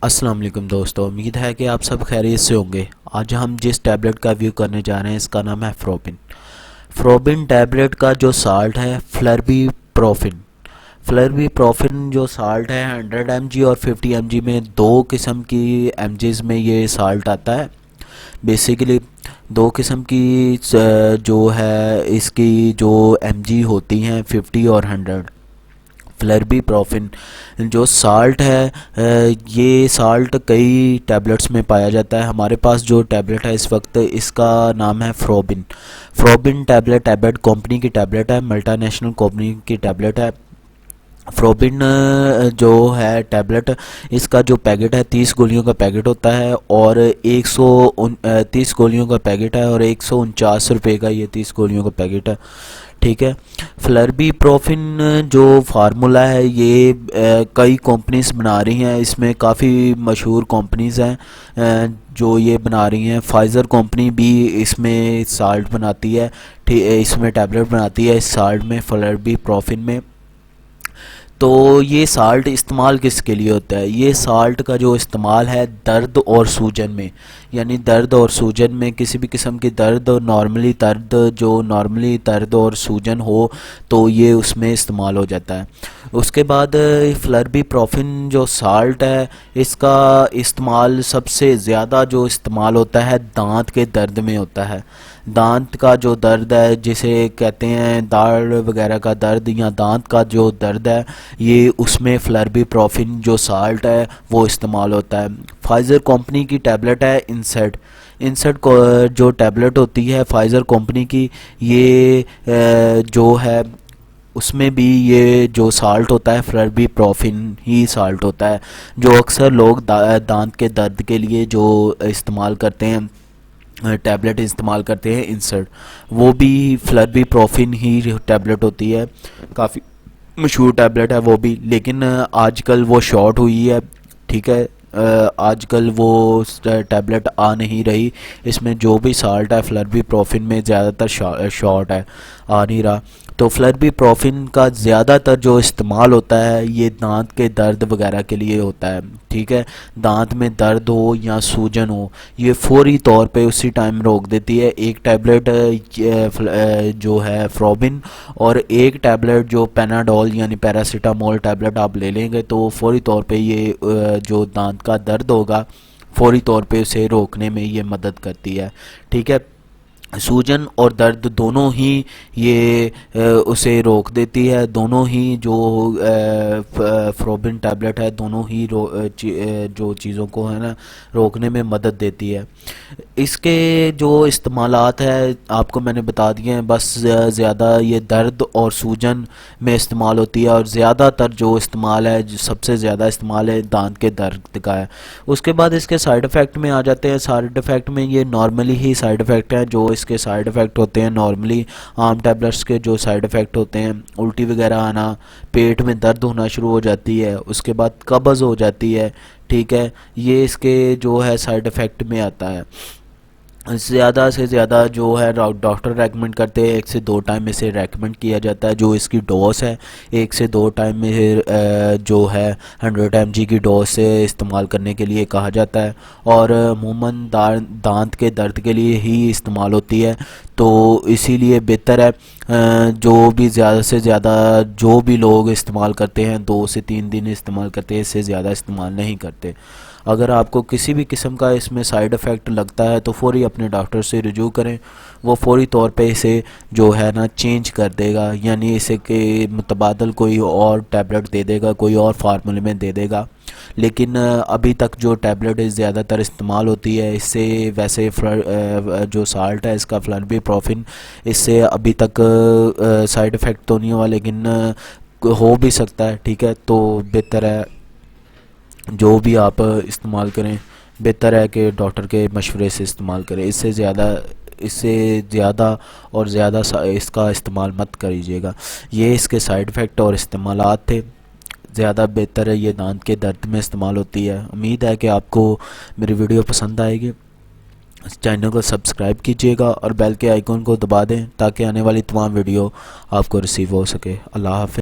अस्सलाम वालेकुम दोस्तों, उम्मीद है कि आप सब खैरियत से होंगे। आज हम जिस टैबलेट का व्यू करने जा रहे हैं इसका नाम है फ्रोबिन। फ्रोबिन टैबलेट का जो साल्ट है फ्लर्बीप्रोफिन। फ्लर्बीप्रोफिन जो साल्ट है 100 mg और 50 mg में दो किस्म की mgs में ये साल्ट आता है। बेसिकली दो किस्म की जो है इसकी जो mg होती हैं 50 और 100। फ्लर्बीप्रोफिन जो साल्ट है ये साल्ट कई टैबलेट्स में पाया जाता है। हमारे पास जो टैबलेट है इस वक्त इसका नाम है फ्रोबिन। फ्रोबिन टैबलेट एबेड कंपनी की टैबलेट है, मल्टीनेशनल कंपनी की टैबलेट है। फ्रोबिन जो है टैबलेट इसका जो पैकेट है 30 गोलियों का पैकेट होता है और 130 गोलियों का पैकेट है और 149 रुपये का ये 30 गोलियों का पैकेट है। ठीक है। फ्लर्बीप्रोफिन जो फार्मूला है ये कई कंपनीज बना रही हैं, इसमें काफ़ी मशहूर कंपनीज हैं जो ये बना रही हैं। फाइज़र कंपनी भी इसमें साल्ट बनाती है, इसमें टैबलेट बनाती है इस साल्ट में, फ्लर्बीप्रोफिन में। तो ये साल्ट इस्तेमाल किसके लिए होता है? ये साल्ट का जो इस्तेमाल है दर्द और सूजन में, यानी दर्द और सूजन में किसी भी किस्म की दर्द नॉर्मली दर्द और सूजन हो तो ये उसमें इस्तेमाल हो जाता है। उसके बाद फ्लर्बीप्रोफिन जो साल्ट है इसका इस्तेमाल सबसे ज़्यादा जो इस्तेमाल होता है दांत के दर्द में होता है। दांत का जो दर्द है जिसे कहते हैं दाढ़ वगैरह का दर्द या दांत का जो दर्द है ये उसमें फ्लर्बीप्रोफिन जो साल्ट है वो इस्तेमाल होता है। फाइज़र कंपनी की टैबलेट है इंसेट। इंसेट को जो टैबलेट होती है फाइज़र कंपनी की, ये जो है उसमें भी ये जो साल्ट होता है फ्लर्बीप्रोफिन ही साल्ट होता है, जो अक्सर लोग दांत के दर्द के लिए जो इस्तेमाल करते हैं टैबलेट इस्तेमाल करते हैं इंसर्ट, वो भी फ्लर्बीप्रोफिन ही टैबलेट होती है। काफ़ी मशहूर टैबलेट है वो भी, लेकिन आजकल वो शॉर्ट हुई है। ठीक है। आजकल वो टैबलेट आ नहीं रही, इसमें जो भी साल्ट है फ्लर्बीप्रोफिन में ज़्यादातर शॉर्ट है, आ नहीं रहा। तो फ्लर्बीप्रोफिन का ज़्यादातर जो इस्तेमाल होता है ये दांत के दर्द वगैरह के लिए होता है। ठीक है। दांत में दर्द हो या सूजन हो ये फौरी तौर पे उसी टाइम रोक देती है। एक टैबलेट जो है फ्रोबिन और एक टैबलेट जो पेनाडोल यानी पैरासीटामोल टैबलेट आप ले लेंगे तो फौरी तौर पे ये जो दांत का दर्द होगा फौरी तौर पे उसे रोकने में ये मदद करती है। ठीक है। सूजन और दर्द दोनों ही ये उसे रोक देती है। दोनों ही जो फ्रोबिन टैबलेट है दोनों ही जो चीज़ों को है ना रोकने में मदद देती है। इसके जो इस्तेमालात है आपको मैंने बता दिए हैं, बस ज़्यादा ये दर्द और सूजन में इस्तेमाल होती है और ज़्यादातर जो इस्तेमाल है जो सबसे ज़्यादा इस्तेमाल है दांत के दर्द का है। उसके बाद इसके साइड इफ़ेक्ट में आ जाते हैं। साइड इफ़ेक्ट में ये नॉर्मली ही साइड इफ़ेक्ट हैं जो इसके साइड इफ़ेक्ट होते हैं। नॉर्मली आम टैबलेट्स के जो साइड इफ़ेक्ट होते हैं उल्टी वगैरह आना, पेट में दर्द होना शुरू हो जाती है, उसके बाद कब्ज़ हो जाती है। ठीक है। ये इसके जो है साइड इफ़ेक्ट में आता है। ज़्यादा से ज़्यादा जो है डॉक्टर रेकमेंड करते हैं 1 से 2 टाइम इसे रेकमेंड किया जाता है। जो इसकी डोज है 1 से 2 टाइम में जो है 100 mg की डोज से इस्तेमाल करने के लिए कहा जाता है और अमूमन दांत के दर्द के लिए ही इस्तेमाल होती है। तो इसीलिए बेहतर है जो भी ज़्यादा से ज़्यादा जो भी लोग इस्तेमाल करते हैं 2 से 3 दिन इस्तेमाल करते हैं, इससे ज़्यादा इस्तेमाल नहीं करते। अगर आपको किसी भी किस्म का इसमें साइड इफ़ेक्ट लगता है तो फौरी अपने डॉक्टर से रुजू करें, वो फौरी तौर पे इसे जो है ना चेंज कर देगा, यानी इसे के मुतबादल कोई और टैबलेट दे देगा, कोई और फार्मूले में दे देगा। लेकिन अभी तक जो टैबलेट ज़्यादातर इस्तेमाल होती है इससे वैसे जो साल्ट है इसका फ्लर्बीप्रोफिन, इससे अभी तक साइड इफ़ेक्ट तो नहीं हुआ, लेकिन हो भी सकता है। ठीक है। तो बेहतर है जो भी आप इस्तेमाल करें बेहतर है कि डॉक्टर के मशवरे से इस्तेमाल करें। इससे ज़्यादा और ज़्यादा इसका इस्तेमाल मत करिएगा। ये इसके साइड इफ़ेक्ट और इस्तेमालात थे। ज़्यादा बेहतर है ये दांत के दर्द में इस्तेमाल होती है। उम्मीद है कि आपको मेरी वीडियो पसंद आएगी। चैनल को सब्सक्राइब कीजिएगा और बेल के आइकन को दबा दें ताकि आने वाली तमाम वीडियो आपको रिसीव हो सके। अल्लाह हाफ़िज़।